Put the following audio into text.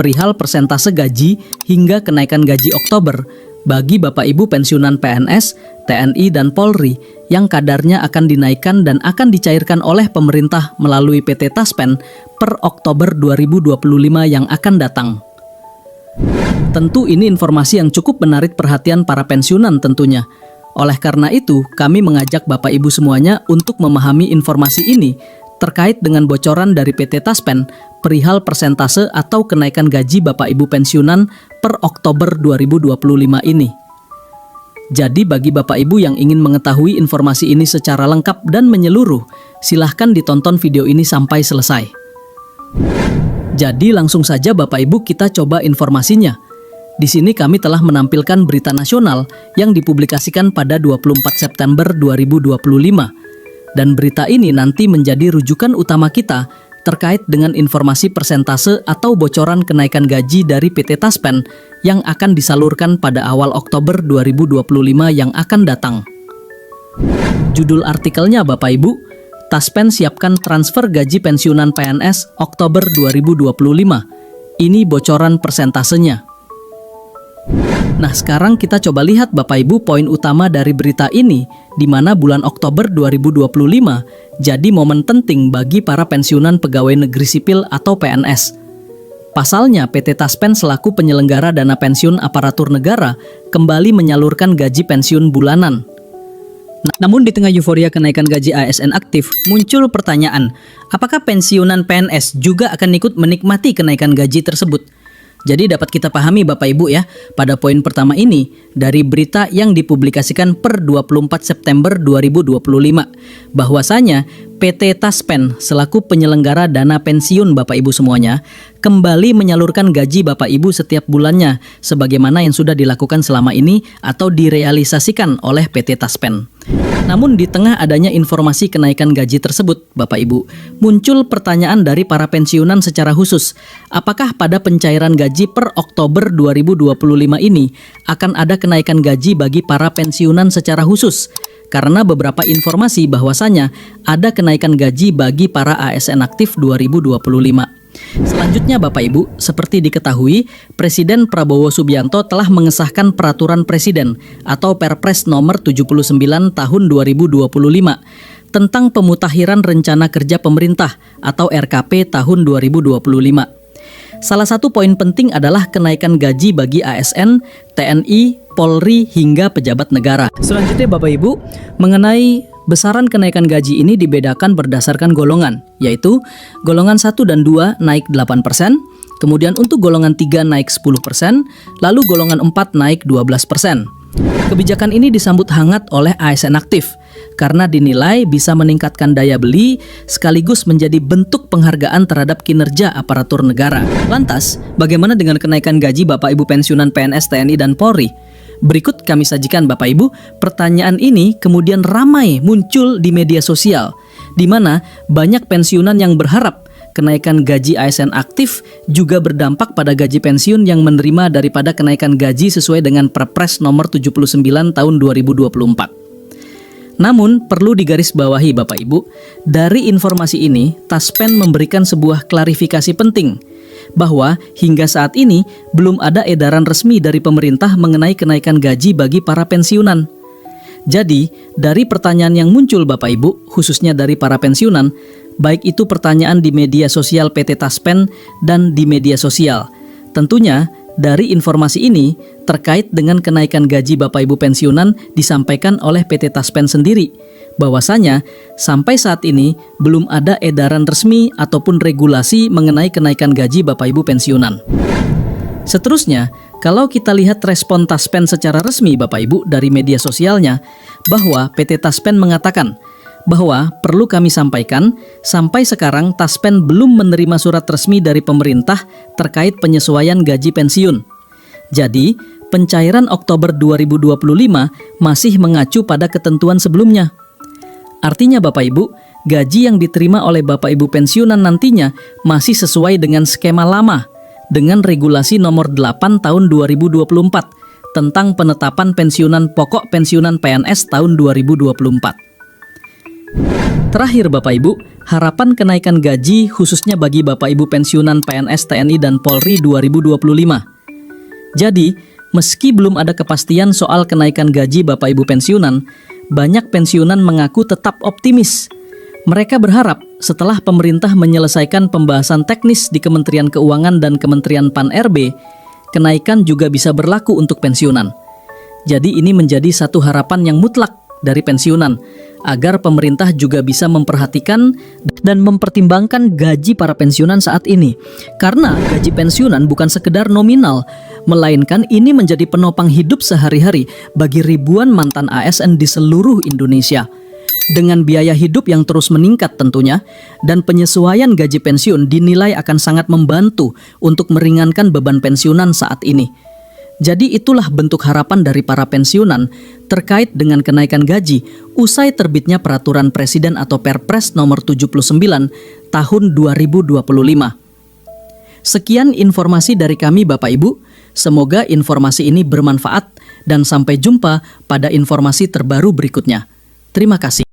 perihal persentase gaji hingga kenaikan gaji Oktober bagi Bapak Ibu pensiunan PNS, TNI, dan Polri yang kadarnya akan dinaikkan dan akan dicairkan oleh pemerintah melalui PT Taspen per Oktober 2025 yang akan datang. Tentu ini informasi yang cukup menarik perhatian para pensiunan tentunya. Oleh karena itu, kami mengajak Bapak Ibu semuanya untuk memahami informasi ini terkait dengan bocoran dari PT Taspen perihal persentase atau kenaikan gaji Bapak Ibu pensiunan per Oktober 2025 ini. Jadi bagi Bapak Ibu yang ingin mengetahui informasi ini secara lengkap dan menyeluruh, silahkan ditonton video ini sampai selesai. Jadi langsung saja Bapak Ibu kita coba informasinya. Di sini kami telah menampilkan berita nasional yang dipublikasikan pada 24 September 2025. Dan berita ini nanti menjadi rujukan utama kita terkait dengan informasi persentase atau bocoran kenaikan gaji dari PT Taspen yang akan disalurkan pada awal Oktober 2025 yang akan datang. Judul artikelnya Bapak Ibu, Taspen siapkan transfer gaji pensiunan PNS Oktober 2025. Ini bocoran persentasenya. Nah, sekarang kita coba lihat Bapak Ibu poin utama dari berita ini, di mana bulan Oktober 2025 jadi momen penting bagi para pensiunan pegawai negeri sipil atau PNS. Pasalnya, PT Taspen selaku penyelenggara dana pensiun aparatur negara kembali menyalurkan gaji pensiun bulanan. Namun di tengah euforia kenaikan gaji ASN aktif, muncul pertanyaan, apakah pensiunan PNS juga akan ikut menikmati kenaikan gaji tersebut? Jadi dapat kita pahami Bapak Ibu ya, pada poin pertama ini dari berita yang dipublikasikan per 24 September 2025, bahwasanya PT Taspen selaku penyelenggara dana pensiun Bapak Ibu semuanya kembali menyalurkan gaji Bapak Ibu setiap bulannya sebagaimana yang sudah dilakukan selama ini atau direalisasikan oleh PT Taspen. Namun di tengah adanya informasi kenaikan gaji tersebut, Bapak Ibu, muncul pertanyaan dari para pensiunan secara khusus, apakah pada pencairan gaji per Oktober 2025 ini akan ada kenaikan gaji bagi para pensiunan secara khusus? Karena beberapa informasi bahwasanya ada kenaikan gaji bagi para ASN aktif 2025. Selanjutnya Bapak Ibu, seperti diketahui, Presiden Prabowo Subianto telah mengesahkan Peraturan Presiden atau Perpres nomor 79 tahun 2025 tentang pemutakhiran rencana kerja pemerintah atau RKP tahun 2025. Salah satu poin penting adalah kenaikan gaji bagi ASN, TNI, Polri, hingga pejabat negara. Selanjutnya Bapak Ibu, mengenai besaran kenaikan gaji ini dibedakan berdasarkan golongan, yaitu golongan 1 dan 2 naik 8%, kemudian untuk golongan 3 naik 10%, lalu golongan 4 naik 12%. Kebijakan ini disambut hangat oleh ASN aktif karena dinilai bisa meningkatkan daya beli sekaligus menjadi bentuk penghargaan terhadap kinerja aparatur negara. Lantas, bagaimana dengan kenaikan gaji Bapak Ibu pensiunan PNS, TNI, dan Polri? Berikut kami sajikan Bapak Ibu, pertanyaan ini kemudian ramai muncul di media sosial, di mana banyak pensiunan yang berharap kenaikan gaji ASN aktif juga berdampak pada gaji pensiun yang menerima daripada kenaikan gaji sesuai dengan Perpres nomor 79 tahun 2024. Namun, perlu digarisbawahi Bapak Ibu, dari informasi ini, Taspen memberikan sebuah klarifikasi penting, bahwa hingga saat ini belum ada edaran resmi dari pemerintah mengenai kenaikan gaji bagi para pensiunan. Jadi, dari pertanyaan yang muncul Bapak Ibu, khususnya dari para pensiunan, baik itu pertanyaan di media sosial PT Taspen dan di media sosial, tentunya dari informasi ini terkait dengan kenaikan gaji Bapak Ibu pensiunan disampaikan oleh PT Taspen sendiri, bahwasanya sampai saat ini belum ada edaran resmi ataupun regulasi mengenai kenaikan gaji Bapak Ibu pensiunan. Seterusnya, kalau kita lihat respon Taspen secara resmi Bapak Ibu dari media sosialnya, bahwa PT Taspen mengatakan bahwa perlu kami sampaikan, sampai sekarang Taspen belum menerima surat resmi dari pemerintah terkait penyesuaian gaji pensiun. Jadi, pencairan Oktober 2025 masih mengacu pada ketentuan sebelumnya. Artinya Bapak Ibu, gaji yang diterima oleh Bapak Ibu pensiunan nantinya masih sesuai dengan skema lama dengan regulasi nomor 8 tahun 2024 tentang penetapan pensiunan pokok pensiunan PNS tahun 2024. Terakhir Bapak Ibu, harapan kenaikan gaji khususnya bagi Bapak Ibu pensiunan PNS TNI dan Polri 2025. Jadi, meski belum ada kepastian soal kenaikan gaji Bapak Ibu pensiunan, banyak pensiunan mengaku tetap optimis. Mereka berharap setelah pemerintah menyelesaikan pembahasan teknis di Kementerian Keuangan dan Kementerian PAN-RB, kenaikan juga bisa berlaku untuk pensiunan. Jadi ini menjadi satu harapan yang mutlak dari pensiunan, agar pemerintah juga bisa memperhatikan dan mempertimbangkan gaji para pensiunan saat ini. Karena gaji pensiunan bukan sekedar nominal, melainkan ini menjadi penopang hidup sehari-hari bagi ribuan mantan ASN di seluruh Indonesia. Dengan biaya hidup yang terus meningkat tentunya, dan penyesuaian gaji pensiun dinilai akan sangat membantu untuk meringankan beban pensiunan saat ini. Jadi itulah bentuk harapan dari para pensiunan terkait dengan kenaikan gaji usai terbitnya Peraturan Presiden atau Perpres nomor 79 tahun 2025. Sekian informasi dari kami Bapak Ibu, semoga informasi ini bermanfaat dan sampai jumpa pada informasi terbaru berikutnya. Terima kasih.